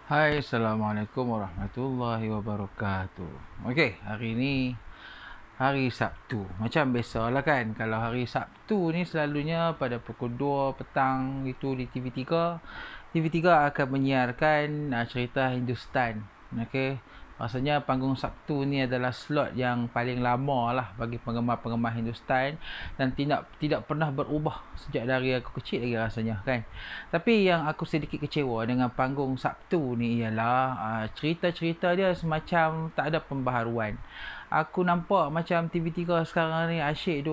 Hai, Assalamualaikum warahmatullahi wabarakatuh. Okey, hari ni hari Sabtu. Macam biasa lah kan, kalau hari Sabtu ni selalunya pada pukul 2 petang itu di TV3. TV3 akan menyiarkan cerita Hindustan. Okey, rasanya panggung Sabtu ni adalah slot yang paling lama lah bagi penggemar-penggemar Hindustan dan tidak pernah berubah sejak dari aku kecil lagi rasanya kan. Tapi yang aku sedikit kecewa dengan panggung Sabtu ni ialah cerita-cerita dia semacam tak ada pembaharuan. Aku nampak macam TV3 sekarang ni asyik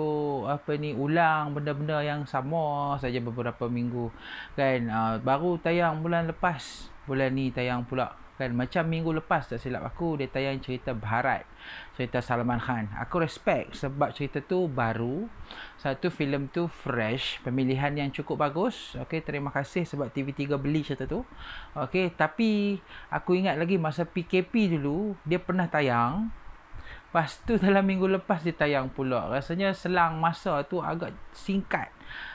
ulang benda-benda yang sama saja beberapa minggu kan. Baru tayang bulan lepas, bulan ni tayang pula kan. Macam minggu lepas tak silap aku dia tayang cerita Bharat, cerita Salman Khan. Aku respect sebab cerita tu baru, satu filem tu fresh, pemilihan yang cukup bagus. Okey, terima kasih sebab TV3 beli cerita tu. Okey, tapi aku ingat lagi masa PKP dulu dia pernah tayang. Lepas tu dalam minggu lepas dia tayang pula. Rasanya selang masa tu agak singkat.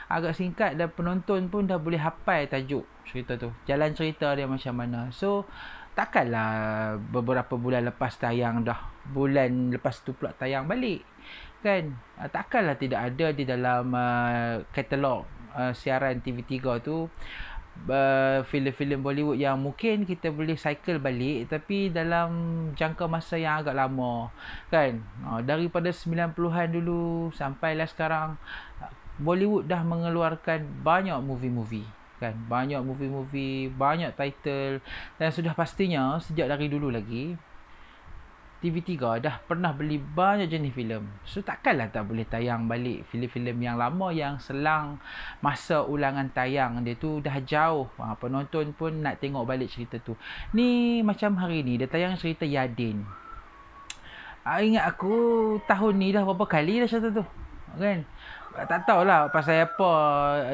Agak singkat dan penonton pun dah boleh hafal tajuk cerita tu. Jalan cerita dia macam mana. So, takkanlah beberapa bulan lepas tayang dah. Bulan lepas tu pula tayang balik. Kan? Takkanlah tidak ada di dalam katalog siaran TV3 tu filem-filem Bollywood yang mungkin kita boleh cycle balik tapi dalam jangka masa yang agak lama kan. Daripada 90-an dulu sampailah sekarang, Bollywood dah mengeluarkan banyak movie-movie kan, banyak movie-movie, banyak title, dan sudah pastinya sejak dari dulu lagi TV3 dah pernah beli banyak jenis filem. So takkanlah tak boleh tayang balik filem-filem yang lama yang selang masa ulangan tayang dia tu dah jauh. Penonton pun nak tengok balik cerita tu. Ni macam hari ni dia tayang cerita Yadin. Ingat aku tahun ni dah berapa kali dah cerita tu kan. Tak tahulah pasal apa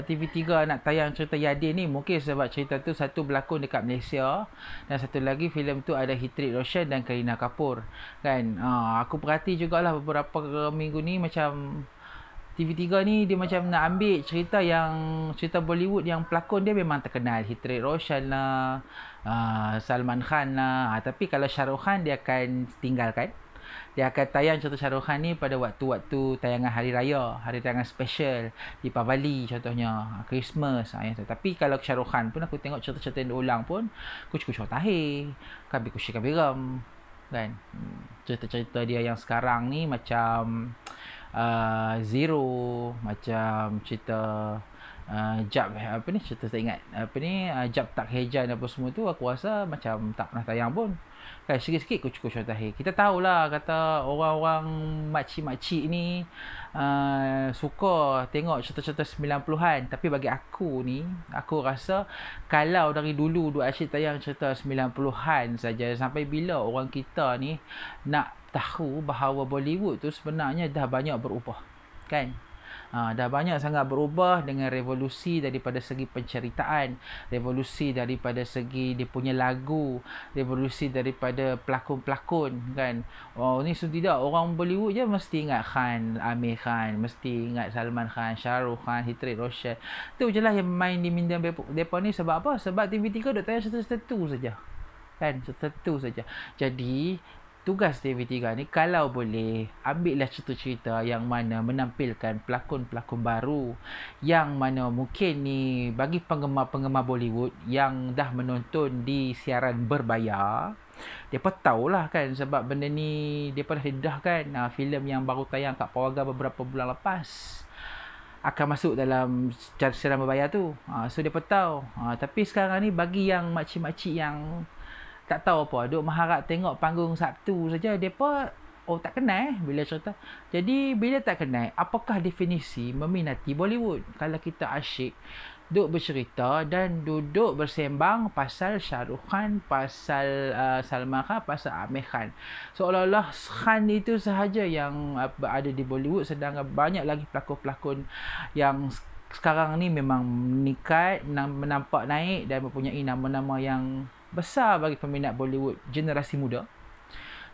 TV3 nak tayang cerita Yadin ni. Mungkin sebab cerita tu satu berlakon dekat Malaysia dan satu lagi filem tu ada Hrithik Roshan dan Kareena Kapoor kan. Aku perhati jugalah beberapa minggu ni macam TV3 ni dia macam nak ambil cerita Bollywood yang pelakon dia memang terkenal, Hrithik Roshan lah, Salman Khan lah. Tapi kalau Shah Rukh Khan dia akan tinggalkan. Dia akan tayang cerita Shah Rukh Khan ni pada waktu-waktu tayangan hari raya, hari tayangan special, Deepavali contohnya, Christmas. Tapi kalau Shah Rukh Khan pun aku tengok cerita-cerita yang diulang pun Kuch Kuch Hota Hai, Kabhi Khushi Kabhie Gham kan. Cerita-cerita dia yang sekarang ni macam Zero, macam cerita Jab cerita tak ingat Jab Tak Hejan apa semua tu, aku rasa macam tak pernah tayang pun kan. Sikit-sikit Kuch-Kuch Hota Hai. Kita tahulah kata orang-orang makcik-makcik ni suka tengok cerita-cerita 90-an, tapi bagi aku ni, aku rasa kalau dari dulu duk asyik tayang cerita 90-an saja, sampai bila orang kita ni nak tahu bahawa Bollywood tu sebenarnya dah banyak berubah kan. Dah banyak sangat berubah dengan revolusi daripada segi penceritaan, revolusi daripada segi dia punya lagu, revolusi daripada pelakon-pelakon kan. Ni tidak orang Bollywood je mesti ingat Khan, Amir Khan, mesti ingat Salman Khan, Shah Rukh Khan, Hrithik Roshan. Tu je lah yang main di minda mereka ni. Sebab apa? Sebab TV3 duk tayang cerita-cerita tu saja kan, cerita tu saja. Jadi tugas TV3 ni kalau boleh ambillah cerita-cerita yang mana menampilkan pelakon-pelakon baru, yang mana mungkin ni bagi penggemar-penggemar Bollywood yang dah menonton di siaran berbayar, depa tahulah kan, sebab benda ni depa dah dedahkan. Filem yang baru tayang kat Pawaga beberapa bulan lepas akan masuk dalam siaran berbayar tu. So depa tahu. Tapi sekarang ni bagi yang makcik-makcik yang tak tahu apa, duk mengharap tengok panggung Sabtu saja, depa tak kenal bila cerita. Jadi bila tak kenal, apakah definisi meminati Bollywood? Kalau kita asyik duk bercerita dan duduk bersembang pasal Shah Rukh Khan, pasal Salman Khan, pasal Amir Khan, seolah-olah Khan itu sahaja yang ada di Bollywood, sedangkan banyak lagi pelakon-pelakon yang sekarang ni memang meningkat, menampak naik dan mempunyai nama-nama yang besar bagi peminat Bollywood generasi muda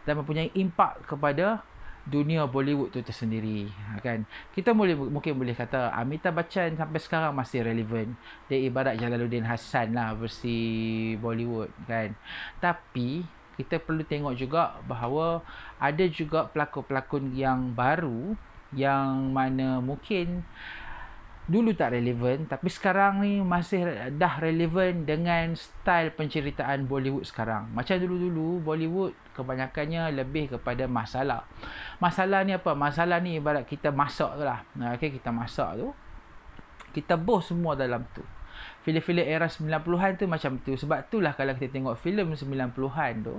dan mempunyai impak kepada dunia Bollywood tu tersendiri, kan. Kita mungkin boleh kata Amitabh Bachchan sampai sekarang masih relevan. Dia ibarat Jalaluddin Hassan lah versi Bollywood, kan. Tapi kita perlu tengok juga bahawa ada juga pelakon-pelakon yang baru yang mana mungkin dulu tak relevan tapi sekarang ni masih dah relevan dengan style penceritaan Bollywood sekarang. Macam dulu-dulu Bollywood kebanyakannya lebih kepada masalah. Masalah ni apa? Masalah ni ibarat kita masak tu lah. Okay, kita masak tu, kita boh semua dalam tu. Filem-filem era 90-an tu macam tu. Sebab itulah kalau kita tengok filem 90-an tu,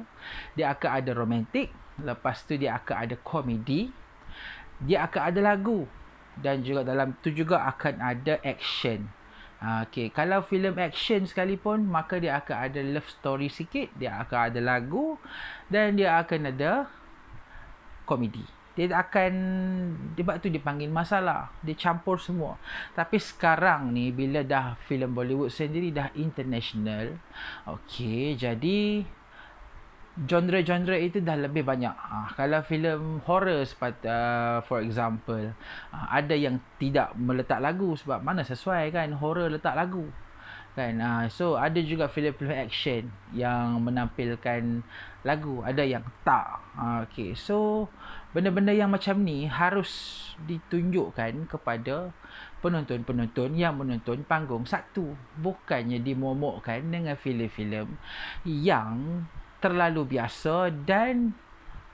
dia akan ada romantik, lepas tu dia akan ada komedi, dia akan ada lagu, dan juga dalam tu juga akan ada action. Okay, kalau filem action sekalipun, maka dia akan ada love story sikit, dia akan ada lagu, dan dia akan ada komedi. Dia akan, sebab tu dipanggil masalah, dia campur semua. Tapi sekarang ni bila dah filem Bollywood sendiri dah international, okay, jadi genre-genre itu dah lebih banyak. Kalau filem horror for example, ada yang tidak meletak lagu sebab mana sesuai kan horror letak lagu, kan. So ada juga filem-filem action yang menampilkan lagu, ada yang tak. Okay, so benda-benda yang macam ni harus ditunjukkan kepada penonton-penonton yang menonton panggung satu, bukannya dimomokkan dengan filem-filem yang terlalu biasa dan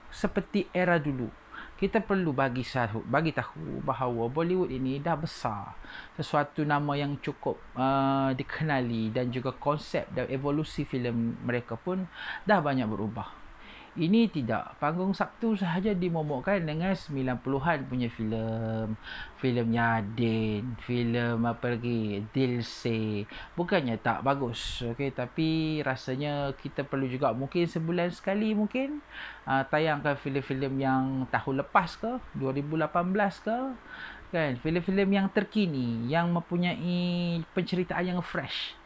seperti era dulu. Kita perlu bagi tahu bahawa Bollywood ini dah besar. Sesuatu nama yang cukup dikenali, dan juga konsep dan evolusi filem mereka pun dah banyak berubah. Ini tidak. Panggung Sabtu sahaja dimomokkan dengan 90-an punya filem. Filem Yadin, filem apa lagi, Dil Se. Bukannya tak bagus, okay? Tapi rasanya kita perlu juga mungkin sebulan sekali mungkin tayangkan filem-filem yang tahun lepas ke, 2018 ke, kan. Filem-filem yang terkini, yang mempunyai penceritaan yang fresh.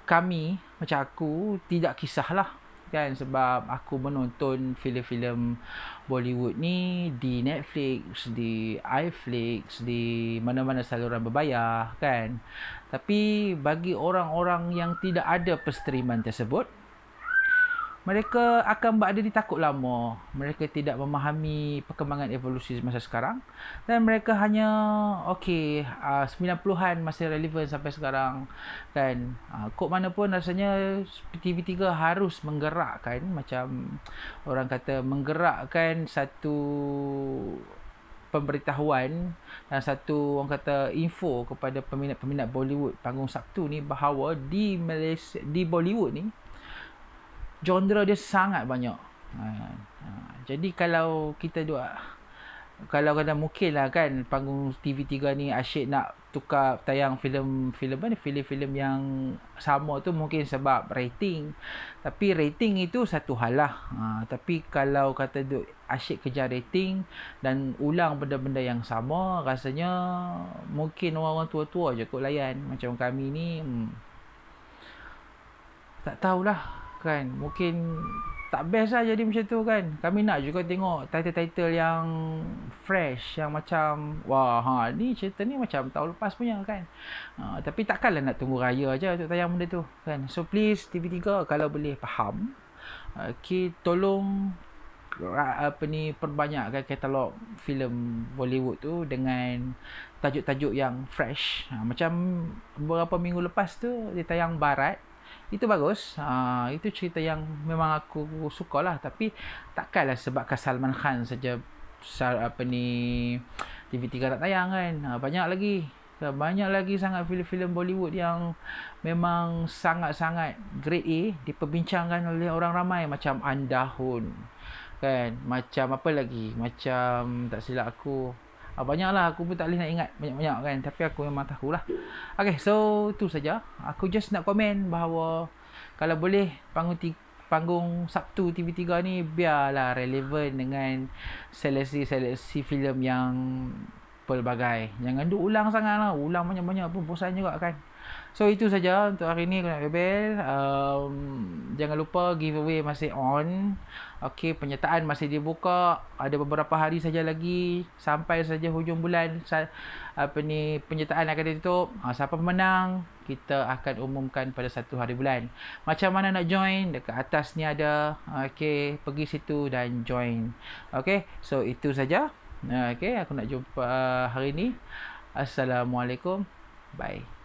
Kami, macam aku, tidak kisahlah, kan, sebab aku menonton filem-filem Bollywood ni di Netflix, di iFlix, di mana-mana saluran berbayar, kan. Tapi bagi orang-orang yang tidak ada penstriman tersebut, mereka akan berada di takut lama. Mereka tidak memahami perkembangan evolusi masa sekarang, dan mereka hanya 90-an masih relevan sampai sekarang, kan. Kok mana pun rasanya TV3 harus menggerakkan, macam orang kata, menggerakkan satu pemberitahuan dan satu orang kata info kepada peminat-peminat Bollywood panggung Sabtu ni bahawa di Malaysia, di Bollywood ni genre dia sangat banyak. Jadi kalau kita kalau mungkin lah kan panggung TV3 ni asyik nak tukar tayang filem-filem yang sama tu mungkin sebab rating. Tapi rating itu satu hal lah. Tapi kalau kata asyik kejar rating dan ulang benda-benda yang sama, rasanya mungkin orang-orang tua-tua je kot layan. Macam kami ni tak tahulah, kan. Mungkin tak best lah jadi macam tu, kan. Kami nak juga tengok title-title yang fresh, yang macam ni cerita ni macam tahun lepas punya, kan. Tapi takkanlah nak tunggu raya je untuk tayang benda tu, kan. So please TV3 kalau boleh faham, tolong perbanyakkan katalog filem Bollywood tu dengan tajuk-tajuk yang fresh. Macam beberapa minggu lepas tu dia tayang Barat. Itu bagus. Itu cerita yang memang aku sukalah. Tapi takkanlah sebabkan Salman Khan saja TV3 tak tayang, kan. Banyak lagi sangat filem-filem Bollywood yang memang sangat-sangat grade A, diperbincangkan oleh orang ramai, macam Andhadhun, kan. Macam apa lagi, macam tak silap aku, banyaklah, aku pun tak boleh nak ingat banyak-banyak, kan. Tapi aku memang tahulah. Okay, so tu saja. Aku just nak komen bahawa kalau boleh panggung Sabtu TV3 ni biarlah relevan dengan seleksi filem yang pelbagai. Jangan duk ulang sangat lah. Ulang banyak-banyak pun bosan juga kan. So itu saja untuk hari ni aku nak bebel. Jangan lupa giveaway masih on. Okey, penyertaan masih dibuka. Ada beberapa hari saja lagi sampai saja hujung bulan. Penyertaan akan ditutup. Siapa pemenang kita akan umumkan pada 1 hari bulan. Macam mana nak join? Dekat atas ni ada. Okey, pergi situ dan join. Okey, so itu saja. Okey, aku nak jumpa hari ni. Assalamualaikum. Bye.